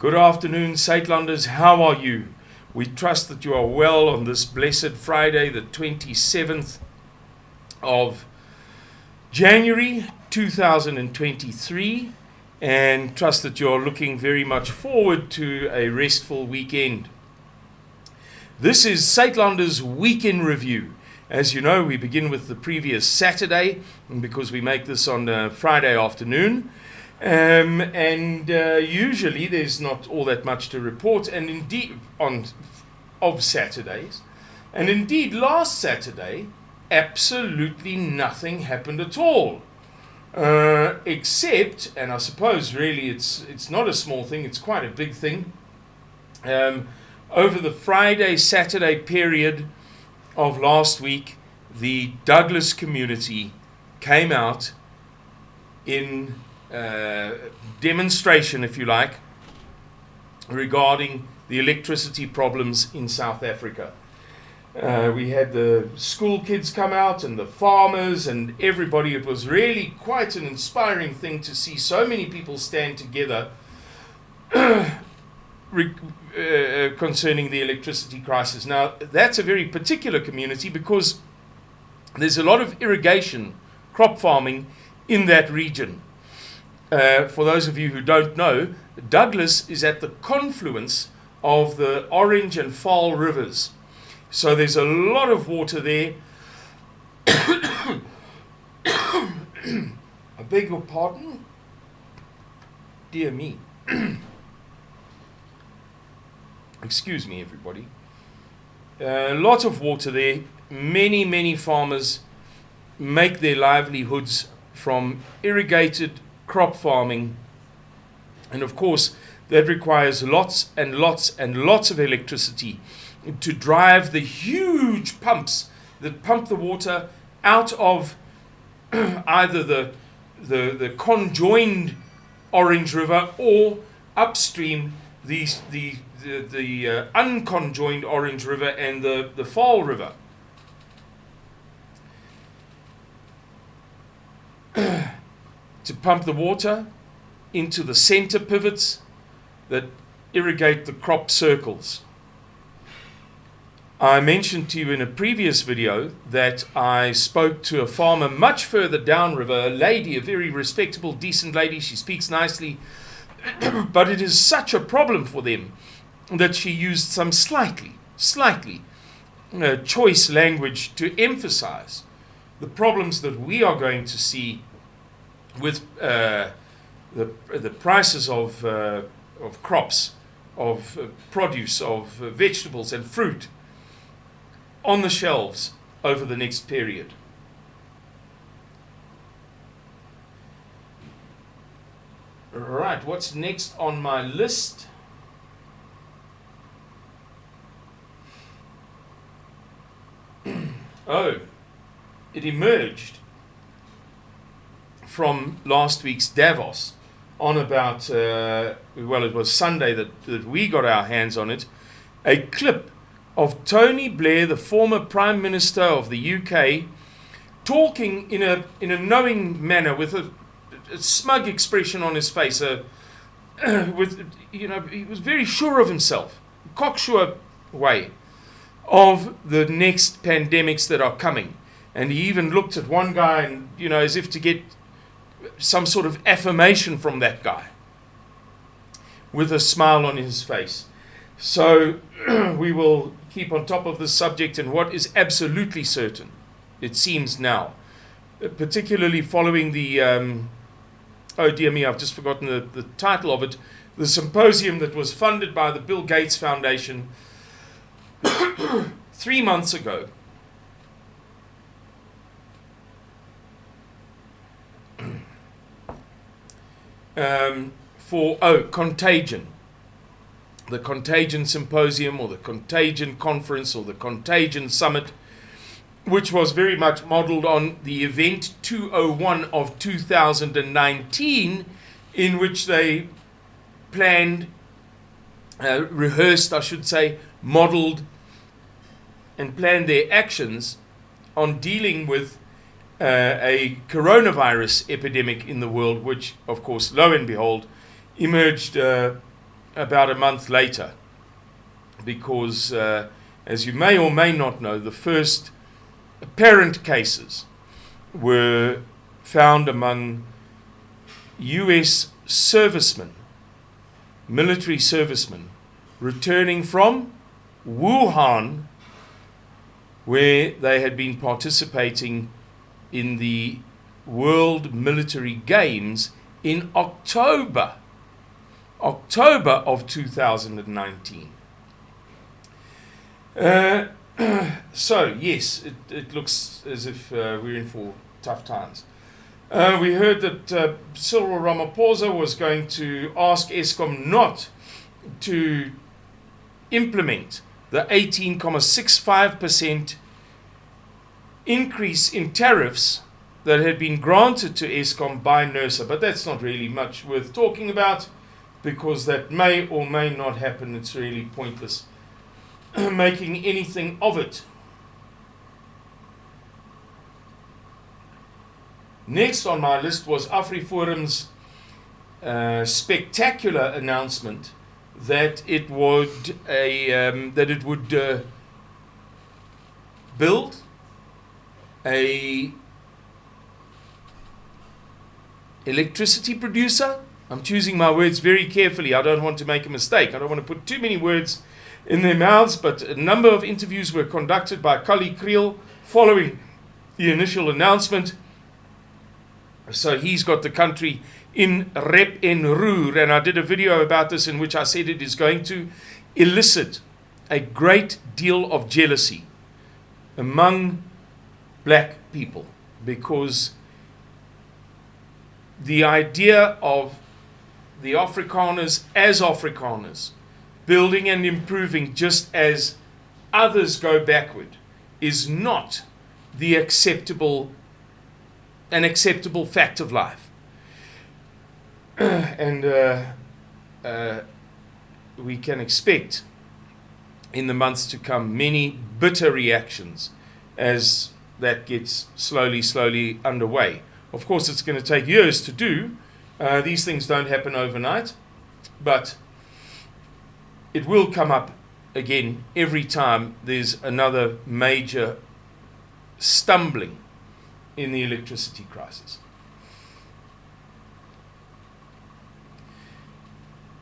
Good afternoon, Saitlanders. How are you? We trust that you are well on this blessed Friday, the 27th of January 2023, and trust that you are looking very much forward to a restful weekend. This is Saitlanders Weekend Review. As you know, we begin with the previous Saturday, and because we make this on a Friday afternoon. Usually there's not all that much to report, and indeed of Saturdays, and indeed last Saturday absolutely nothing happened at all, except, and I suppose really it's not a small thing, it's quite a big thing. Over the Friday-Saturday period of last week, the Douglas community came out in demonstration, if you like, regarding the electricity problems in South Africa. We had the school kids come out and the farmers and everybody. It was really quite an inspiring thing to see so many people stand together concerning the electricity crisis. Now, that's a very particular community because there's a lot of irrigation, crop farming in that region. For those of you who don't know, Douglas is at the confluence of the Orange and Vaal rivers. So there's a lot of water there. I beg your pardon? Dear me. Excuse me, everybody. A lot of water there. Many farmers make their livelihoods from irrigated crop farming, and of course that requires lots and lots of electricity to drive the huge pumps that pump the water out of either the conjoined Orange River or upstream the unconjoined Orange River and the Vaal River. To pump the water into the center pivots that irrigate the crop circles. I mentioned to you in a previous video that I spoke to a farmer much further downriver, a lady, a very respectable, decent lady. She speaks nicely, but it is such a problem for them that she used some slightly choice language to emphasize the problems that we are going to see with the prices of crops, of produce, of vegetables and fruit on the shelves over the next period. Right, what's next on my list? Oh, it emerged from last week's Davos on about, it was Sunday that we got our hands on it, a clip of Tony Blair, the former Prime Minister of the UK, talking in a knowing manner with a smug expression on his face, he was very sure of himself, cocksure way of the next pandemics that are coming. And he even looked at one guy and, as if to get some sort of affirmation from that guy with a smile on his face. So we will keep on top of this subject, and what is absolutely certain, it seems now, particularly following the, oh dear me, I've just forgotten the title of it, the symposium that was funded by the Bill Gates Foundation 3 months ago. Contagion. The Contagion Symposium, or the Contagion Conference, or the Contagion Summit, which was very much modeled on the Event 201 of 2019, in which they planned, rehearsed, I should say, modeled, and planned their actions on dealing with a coronavirus epidemic in the world, which, of course, lo and behold, emerged about a month later, because as you may or may not know, the first apparent cases were found among US servicemen, military servicemen, returning from Wuhan, where they had been participating in the World Military Games in October of 2019. So, yes, it looks as if we're in for tough times. We heard that Cyril Ramaphosa was going to ask Eskom not to implement the 18.65% increase in tariffs that had been granted to Eskom by NERSA. But that's not really much worth talking about, because that may or may not happen. It's really pointless making anything of it. Next on my list was AfriForum's spectacular announcement that it would build a electricity producer. I'm choosing my words very carefully. I don't want to make a mistake. I don't want to put too many words in their mouths, but a number of interviews were conducted by Kali Kriel following the initial announcement. So he's got the country in rep en roer, and I did a video about this in which I said it is going to elicit a great deal of jealousy among black people, because the idea of the Afrikaners as Afrikaners building and improving just as others go backward is not an acceptable fact of life. And we can expect in the months to come many bitter reactions as that gets slowly underway. Of course, it's going to take years to do. These things don't happen overnight, but it will come up again every time there's another major stumbling in the electricity crisis.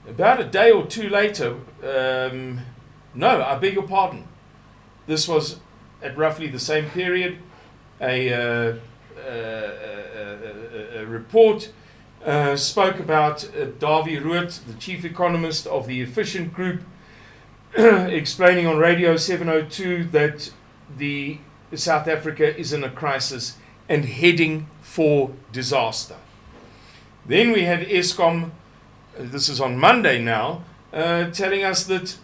About a day or two later, no, I beg your pardon, this was at roughly the same period, a report spoke about Davie Rood, the chief economist of the Efficient Group, explaining on Radio 702 that South Africa is in a crisis and heading for disaster. Then we had Eskom, this is on Monday now, telling us that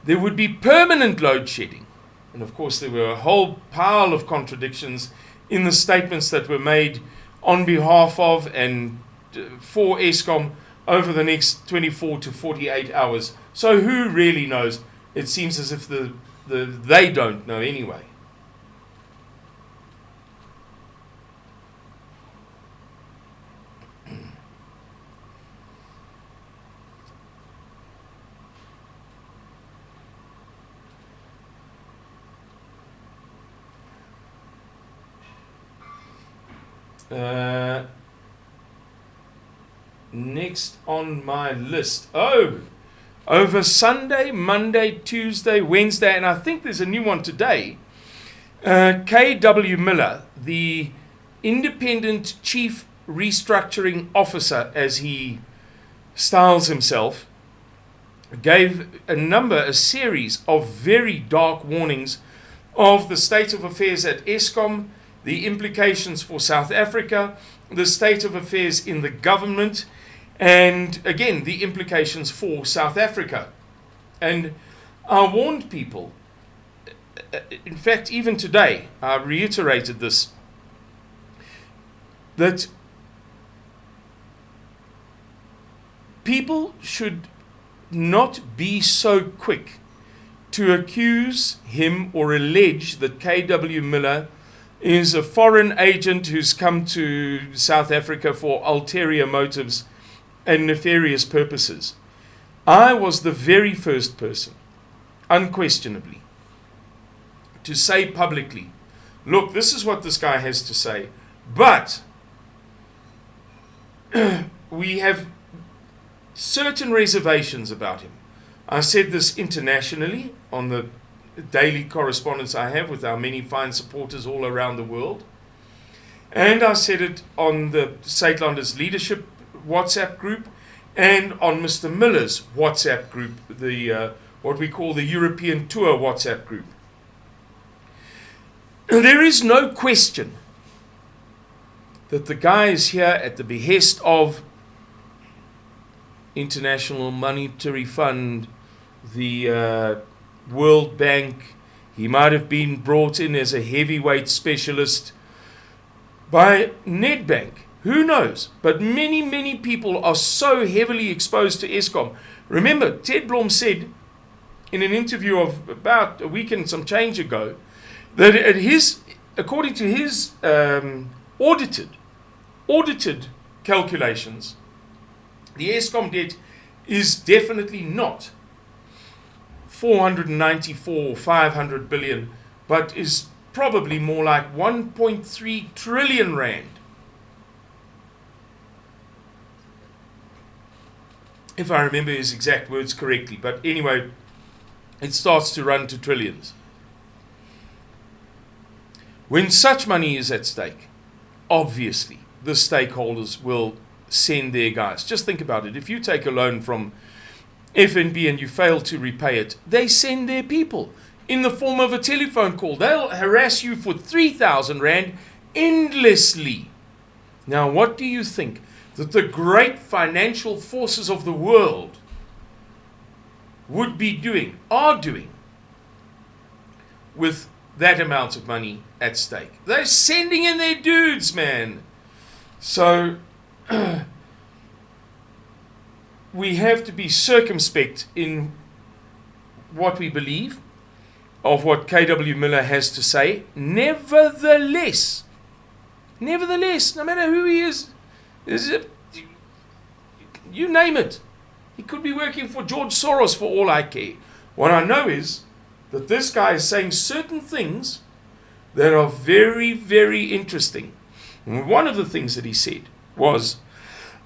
there would be permanent load shedding. And of course there were a whole pile of contradictions in the statements that were made on behalf of and for Eskom over the next 24 to 48 hours. So who really knows? It seems as if they don't know anyway. Next on my list. Over Sunday, Monday, Tuesday, Wednesday, and I think there's a new one today. K.W. Miller, the independent chief restructuring officer, as he styles himself, gave a series of very dark warnings of the state of affairs at Eskom, the implications for South Africa, the state of affairs in the government, and again, the implications for South Africa. And I warned people, in fact, even today, I reiterated this, that people should not be so quick to accuse him or allege that K.W. Miller is a foreign agent who's come to South Africa for ulterior motives and nefarious purposes. I was the very first person, unquestionably, to say publicly, look, this is what this guy has to say, but we have certain reservations about him. I said this internationally on the daily correspondence I have with our many fine supporters all around the world. And I said it on the Saitlander's leadership WhatsApp group and on Mr. Miller's WhatsApp group, the what we call the European Tour WhatsApp group. There is no question that the guy is here at the behest of International Monetary Fund, the World Bank. He might have been brought in as a heavyweight specialist by Nedbank. Who knows? But many, many people are so heavily exposed to Eskom. Remember, Ted Blom said in an interview of about a week and some change ago that according to his audited calculations, the Eskom debt is definitely not 494 or 500 billion, but is probably more like 1.3 trillion rand. If I remember his exact words correctly. But anyway, it starts to run to trillions. When such money is at stake, obviously the stakeholders will send their guys. Just think about it. If you take a loan from FNB and you fail to repay it, they send their people in the form of a telephone call. They'll harass you for 3,000 rand endlessly. Now, what do you think that the great financial forces of the world would be doing, are doing, with that amount of money at stake? They're sending in their dudes, man. So we have to be circumspect in what we believe of what KW Miller has to say. Nevertheless, no matter who he is you name it. He could be working for George Soros for all I care. What I know is that this guy is saying certain things that are very, very interesting. And one of the things that he said was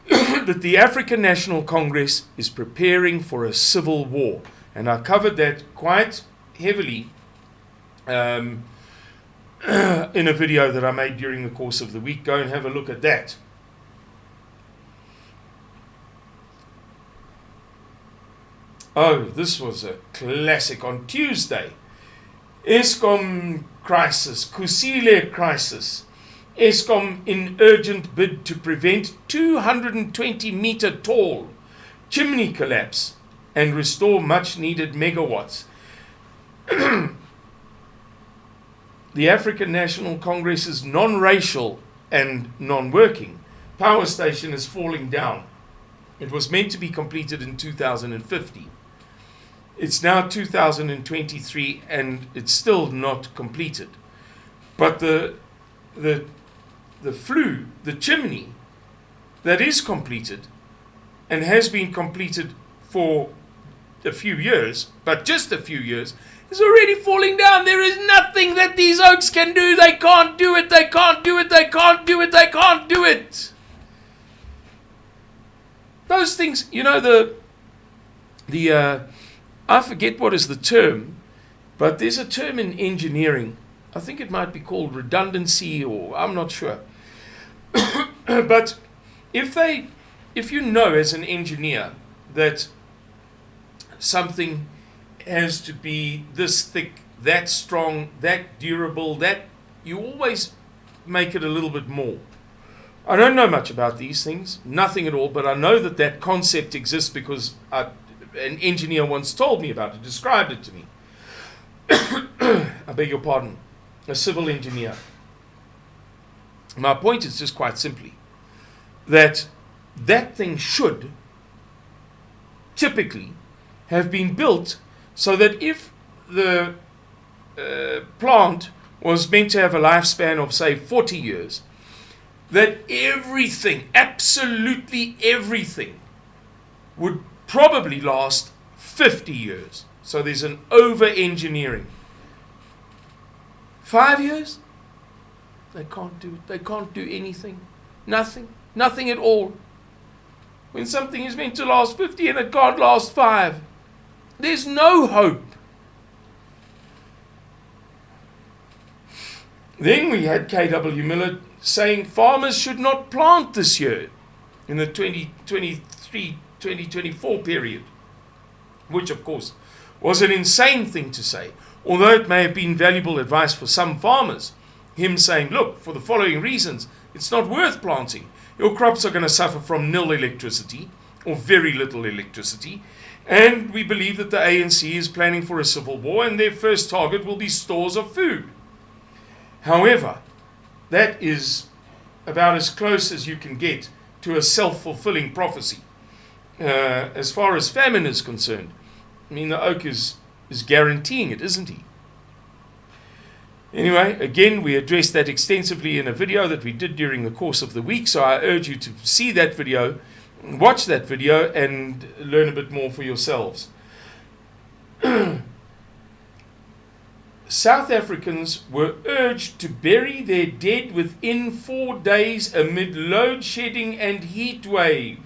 that the African National Congress is preparing for a civil war. And I covered that quite heavily in a video that I made during the course of the week. Go and have a look at that. Oh, this was a classic on Tuesday. Eskom crisis, Kusile crisis. Eskom in urgent bid to prevent 220-meter tall chimney collapse and restore much needed megawatts. The African National Congress's non-racial and non-working power station is falling down. It was meant to be completed in 2050. It's now 2023 and it's still not completed. But the chimney that is completed and has been completed for a few years, but just a few years, is already falling down. There is nothing that these oaks can do. They can't do it. They can't do it. They can't do it. They can't do it. Those things, you know, I forget what is the term, but there's a term in engineering. I think it might be called redundancy, or I'm not sure. But if you know as an engineer that something has to be this thick, that strong, that durable, that you always make it a little bit more. I don't know much about these things, nothing at all, but I know that that concept exists because an engineer once told me about it, described it to me. I beg your pardon, a civil engineer. My point is just quite simply that thing should typically have been built so that if the plant was meant to have a lifespan of, say, 40 years, that everything, absolutely everything, would probably last 50 years. So there's an over-engineering. 5 years? They can't do it. They can't do anything. Nothing. Nothing at all. When something is meant to last 50 and it can't last 5, there's no hope. Then we had K.W. Miller saying farmers should not plant this year in the 2023-2024 period, which of course was an insane thing to say, although it may have been valuable advice for some farmers. Him saying, look, for the following reasons, it's not worth planting. Your crops are going to suffer from nil electricity or very little electricity, and we believe that the ANC is planning for a civil war and their first target will be stores of food. However, that is about as close as you can get to a self-fulfilling prophecy. As far as famine is concerned, I mean, the oak is guaranteeing it, isn't he? Anyway, again, we addressed that extensively in a video that we did during the course of the week, so I urge you to see that video, watch that video, and learn a bit more for yourselves. South Africans were urged to bury their dead within 4 days amid load shedding and heat wave.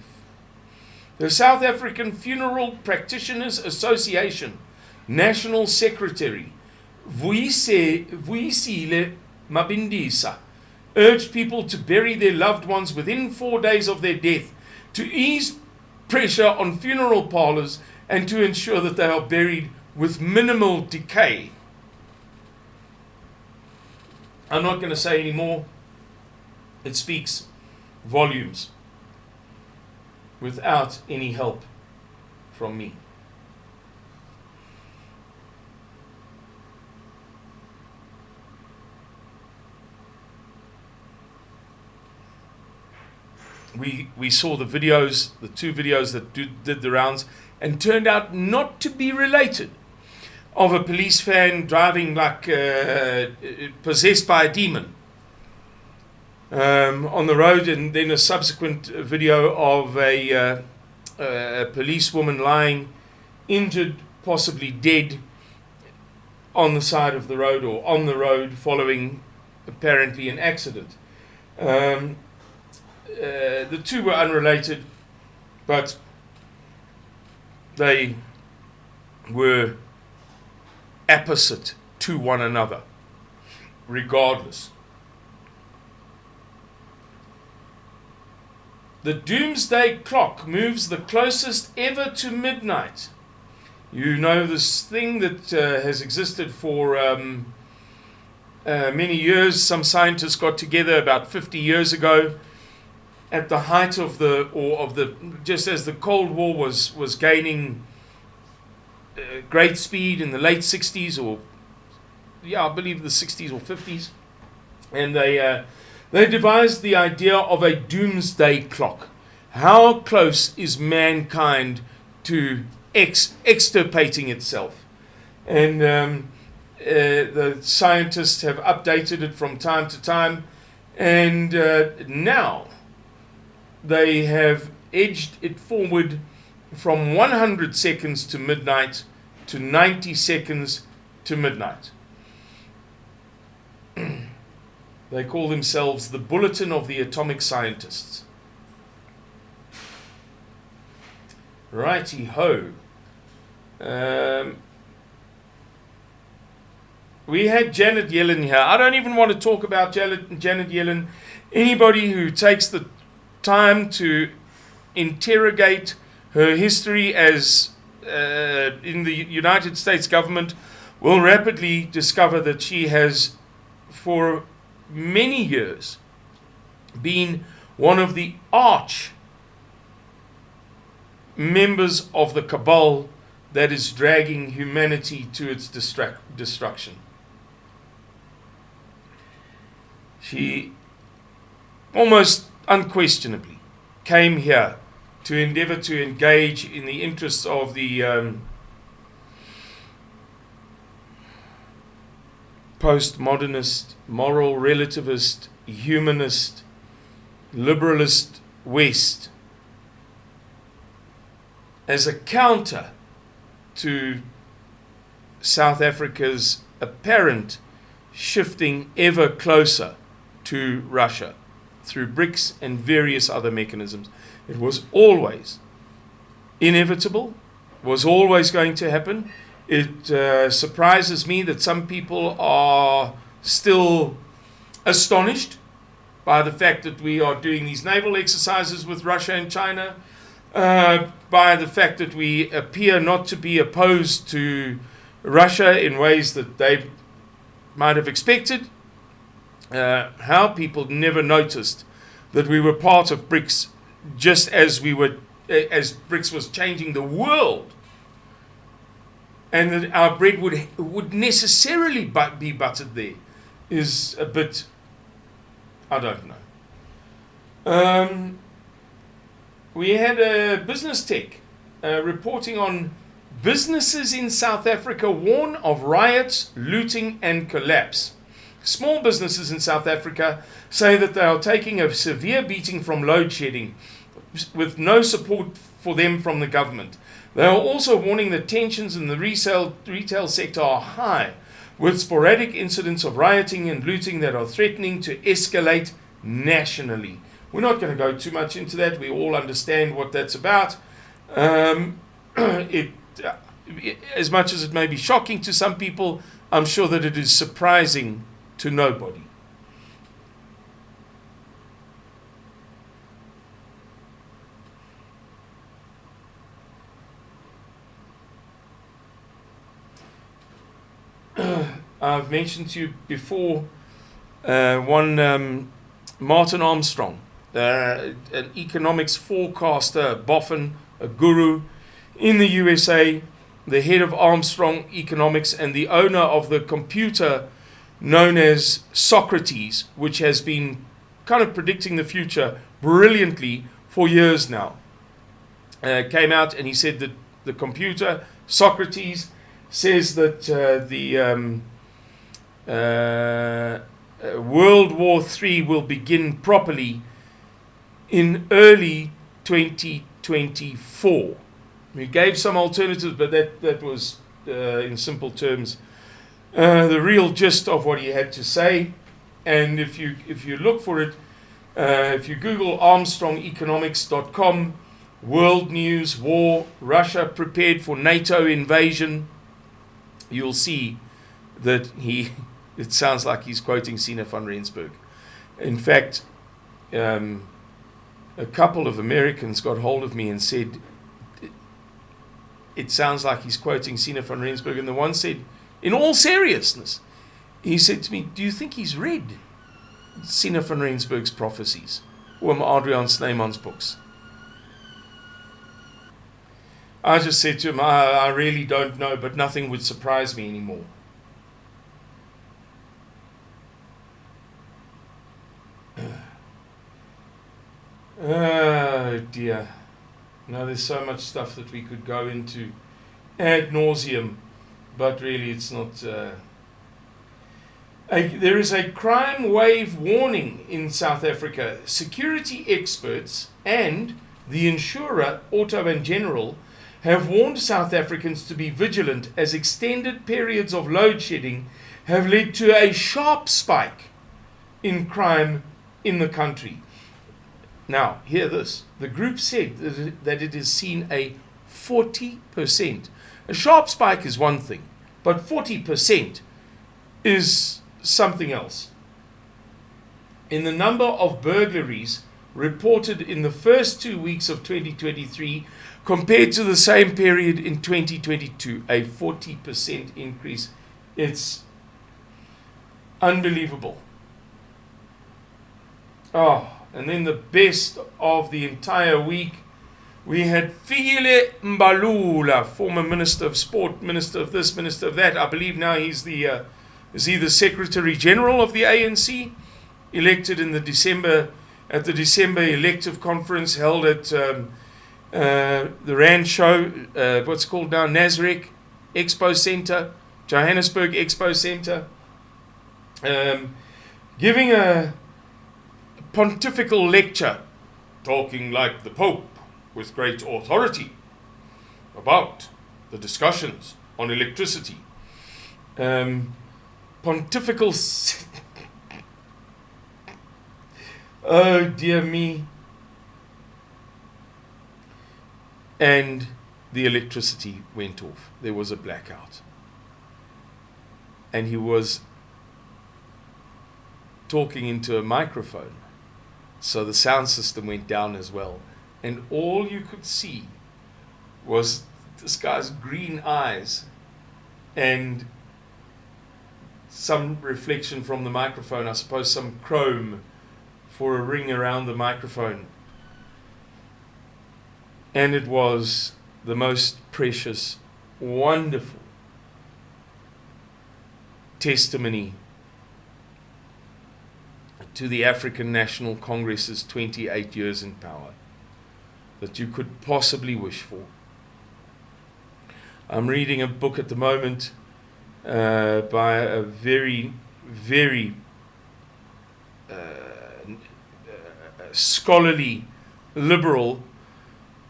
The South African Funeral Practitioners Association National Secretary Vuyisile Mabindisa urged people to bury their loved ones within 4 days of their death to ease pressure on funeral parlors and to ensure that they are buried with minimal decay. I'm not going to say any more. It speaks volumes without any help from me. We saw the videos, the 2 videos that did the rounds, and turned out not to be related, of a police van driving like possessed by a demon on the road, and then a subsequent video of a policewoman lying injured, possibly dead, on the side of the road or on the road following apparently an accident. The 2 were unrelated, but they were opposite to one another, regardless. The doomsday clock moves the closest ever to midnight. You know, this thing that has existed for many years. Some scientists got together about 50 years ago at the height just as the Cold War was gaining great speed in the late 60s, I believe the 60s or 50s, and they devised the idea of a doomsday clock. How close is mankind to extirpating itself? And the scientists have updated it from time to time, and now they have edged it forward from 100 seconds to midnight to 90 seconds to midnight. They call themselves the Bulletin of the Atomic Scientists. Righty-ho. We had Janet Yellen here. I don't even want to talk about Janet Yellen. Anybody who takes the time to interrogate her history as in the United States government will rapidly discover that she has, for many years, been one of the arch members of the cabal that is dragging humanity to its destruction. She almost unquestionably came here to endeavor to engage in the interests of the postmodernist, moral relativist, humanist, liberalist West. as a counter to South Africa's apparent shifting ever closer to Russia through BRICS and various other mechanisms. It was always inevitable, was always going to happen. It surprises me that some people are still astonished by the fact that we are doing these naval exercises with Russia and China, by the fact that we appear not to be opposed to Russia in ways that they might have expected. How people never noticed that we were part of BRICS, just as as BRICS was changing the world, and that our bread would necessarily be buttered there, is a bit, I don't know. We had a business tech reporting on businesses in South Africa warn of riots, looting and collapse. Small businesses in South Africa say that they are taking a severe beating from load shedding, with no support for them from the government. They are also warning that tensions in the retail sector are high, with sporadic incidents of rioting and looting that are threatening to escalate nationally. We're not going to go too much into that. We all understand what that's about. As much as it may be shocking to some people, I'm sure that it is surprising to nobody. I've mentioned to you before one Martin Armstrong, an economics forecaster, a boffin, a guru in the USA, the head of Armstrong Economics and the owner of the computer known as Socrates, which has been kind of predicting the future brilliantly for years now. Came out and he said that the computer, Socrates, says that the World War III will begin properly in early 2024. We gave some alternatives, but that was, in simple terms, the real gist of what he had to say. And if you look for it, if you Google ArmstrongEconomics.com, world news, war, Russia prepared for NATO invasion, you'll see that it sounds like he's quoting Sina van Rensburg. In fact, a couple of Americans got hold of me and said, it sounds like he's quoting Sina van Rensburg. And the one said, in all seriousness, he said to me, do you think he's read Sina van Rensburg's prophecies or Adrian Snyman's books? I just said to him, I really don't know, but nothing would surprise me anymore. Oh dear. There's so much stuff that we could go into ad nauseum, but really it's not. There is a crime wave warning in South Africa. Security experts and the insurer, Auto and General, have warned South Africans to be vigilant as extended periods of load shedding have led to a sharp spike in crime in the country. Now, hear this. The group said that it has seen a 40%. A sharp spike is one thing, but 40% is something else. In the number of burglaries reported in the first 2 weeks of 2023 compared to the same period in 2022, a 40% increase. It's unbelievable. Oh, and then the best of the entire week, we had Fikile Mbalula, former Minister of Sport, Minister of this, Minister of that. I believe now he's the Secretary General of the ANC, elected in the December elective conference held at the Rand Show, what's called now Nasrec Expo Center, Johannesburg Expo Center, giving a pontifical lecture, talking like the Pope with great authority. about the discussions on electricity. Pontifical. Oh dear me. And the electricity went off. There was a blackout. And he was talking into a microphone. So the sound system went down as well. And all you could see was this guy's green eyes and some reflection from the microphone, I suppose some chrome for a ring around the microphone. And it was the most precious, wonderful testimony to the African National Congress's 28 years in power that you could possibly wish for. I'm reading a book at the moment by a very, very scholarly liberal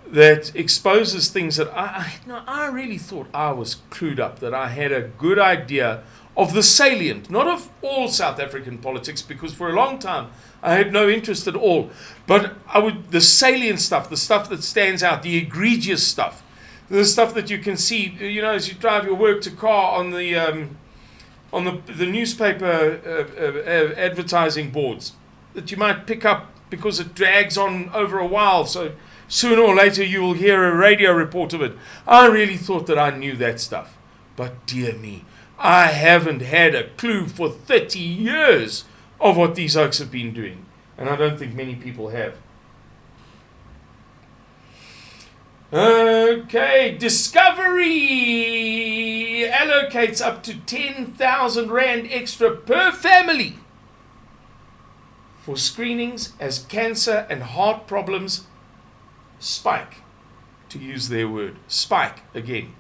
that exposes things that I really thought I was clued up, that I had a good idea of the salient, not of all South African politics, because for a long time I had no interest at all, but the salient stuff, the stuff that stands out, the egregious stuff, the stuff that you can see, you know, as you drive your work to car on the newspaper advertising boards that you might pick up because it drags on over a while, so sooner or later you will hear a radio report of it. I really thought that I knew that stuff, but dear me, I haven't had a clue for 30 years of what these oaks have been doing, and I don't think many people have. Okay, Discovery allocates up to 10,000 Rand extra per family for screenings as cancer and heart problems spike, to use their word, spike again.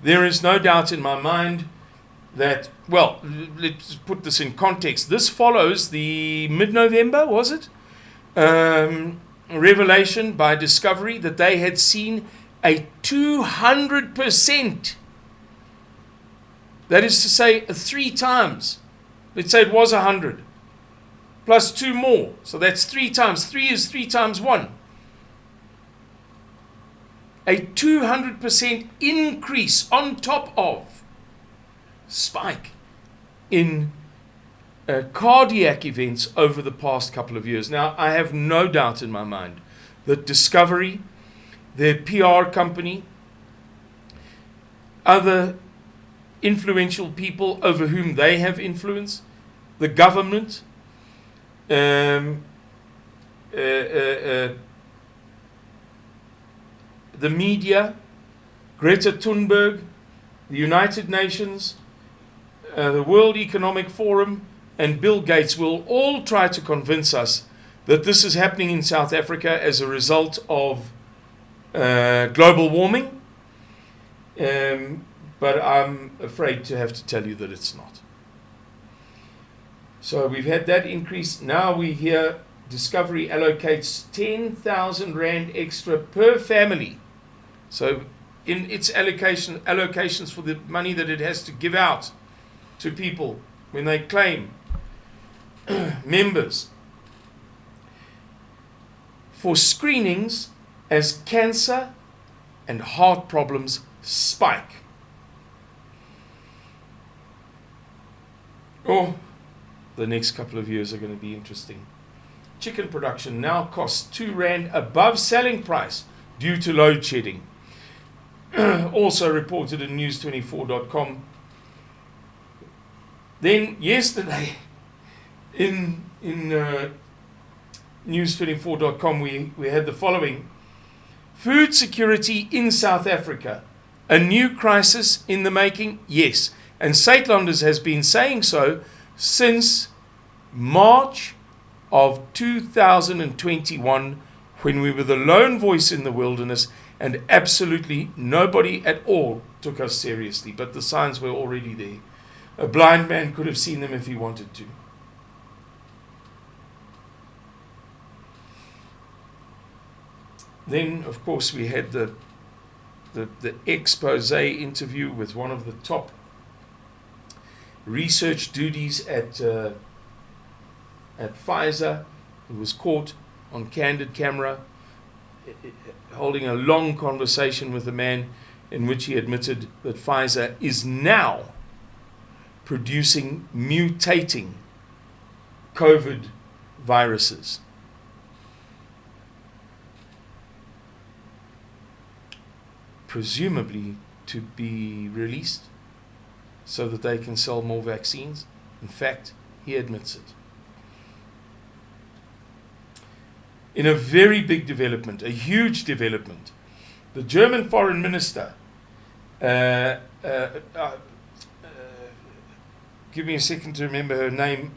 There is no doubt in my mind that, well, let's put this in context. This follows the mid-November, was it? Revelation by Discovery that they had seen a 200%. That is to say, 3 times. Let's say it was 100. Plus 2 more. So that's 3 times. 3 is 3 times 1. A 200% increase on top of spike in cardiac events over the past couple of years. Now, I have no doubt in my mind that Discovery, their PR company, other influential people over whom they have influence, the government, the media, Greta Thunberg, the United Nations, the World Economic Forum, and Bill Gates will all try to convince us that this is happening in South Africa as a result of global warming. But I'm afraid to have to tell you that it's not. So we've had that increase. Now we hear Discovery allocates 10,000 Rand extra per family. So in its allocations for the money that it has to give out to people when they claim members for screenings as cancer and heart problems spike. Oh, the next couple of years are going to be interesting. Chicken production now costs 2 Rand above selling price due to load shedding. Also reported in news24.com. Then yesterday in news24.com we had the following: food security in South Africa, a new crisis in the making. Yes, and Saitlanders has been saying so since March of 2021, when we were the lone voice in the wilderness and absolutely nobody at all took us seriously, but the signs were already there. A blind man could have seen them if he wanted to. Then, of course, we had the the expose interview with one of the top research duties at Pfizer, who was caught on candid camera holding a long conversation with a man in which he admitted that Pfizer is now producing mutating COVID viruses. Presumably to be released so that they can sell more vaccines. In fact, he admits it. In a very big development, a huge development, the German foreign minister, give me a second to remember her name.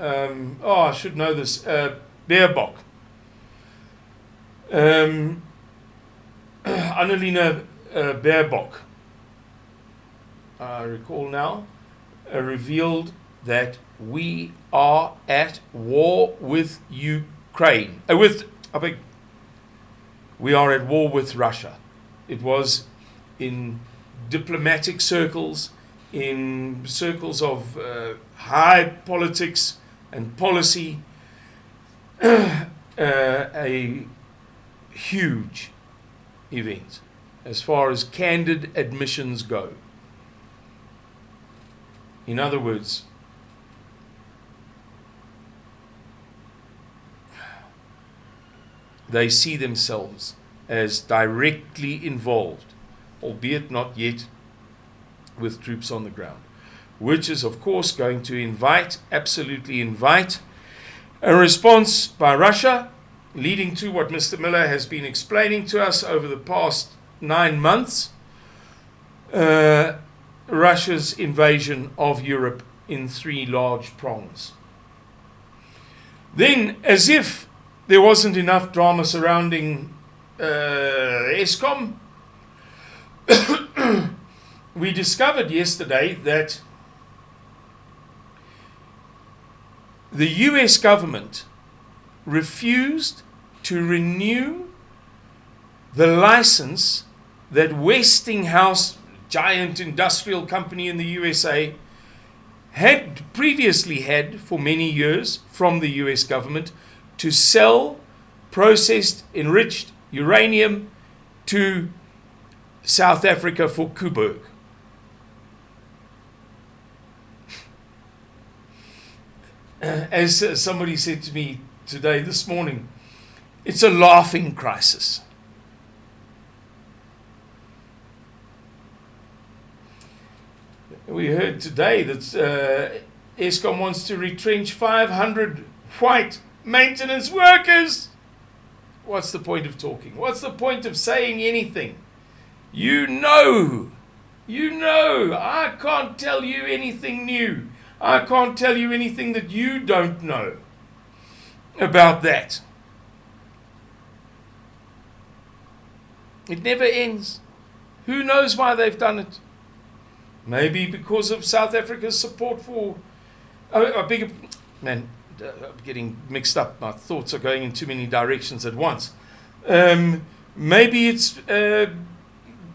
I should know this. Baerbock. Annalena Baerbock, I recall now, revealed that we are at war with Ukraine. We are at war with Russia. It was in diplomatic circles, in circles of high politics and policy, a huge event as far as candid admissions go. In other words, they see themselves as directly involved, albeit not yet with troops on the ground, which is of course going to absolutely invite a response by Russia, leading to what Mr. Miller has been explaining to us over the past 9 months, Russia's invasion of Europe in 3 large prongs. Then, as if there wasn't enough drama surrounding Eskom, we discovered yesterday that the US government refused to renew the license that Westinghouse, giant industrial company in the USA, had previously had for many years from the US government to sell processed enriched uranium to South Africa for Coburg. As somebody said to me this morning, it's a laughing crisis. We heard today that Eskom wants to retrench 500 white maintenance workers. What's the point of talking? What's the point of saying anything? You know, I can't tell you anything new. I can't tell you anything that you don't know about that. It never ends. Who knows why they've done it? Maybe because of South Africa's support for I'm getting mixed up. My thoughts are going in too many directions at once. Maybe it's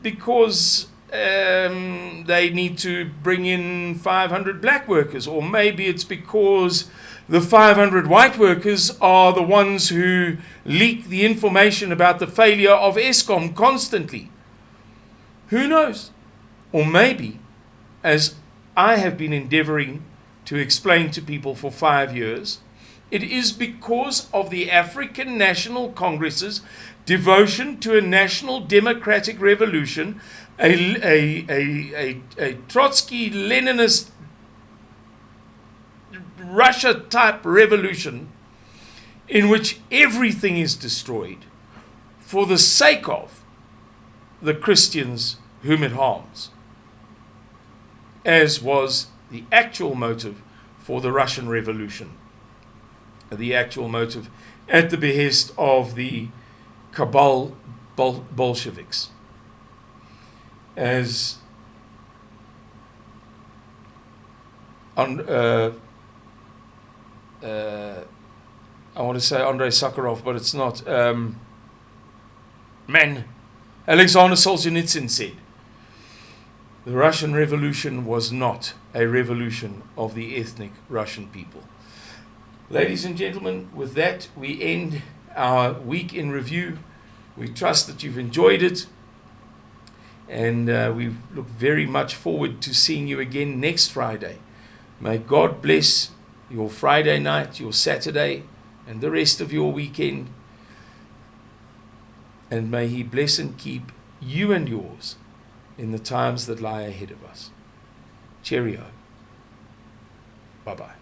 because they need to bring in 500 black workers, or maybe it's because the 500 white workers are the ones who leak the information about the failure of Eskom constantly. Who knows? Or maybe, as I have been endeavoring to explain to people for 5 years, it is because of the African National Congress's devotion to a national democratic revolution, a Trotsky-Leninist Russia-type revolution in which everything is destroyed for the sake of the Christians whom it harms, as was the actual motive for the Russian Revolution, the actual motive at the behest of the cabal Bolsheviks. As I want to say Andrei Sakharov, but it's not. Alexander Solzhenitsyn said, The Russian Revolution was not a revolution of the ethnic Russian people. Ladies and gentlemen, with that, we end our week in review. We trust that you've enjoyed it, and we look very much forward to seeing you again next Friday. May God bless your Friday night, your Saturday, and the rest of your weekend. And may He bless and keep you and yours in the times that lie ahead of us. Cheerio. Bye-bye.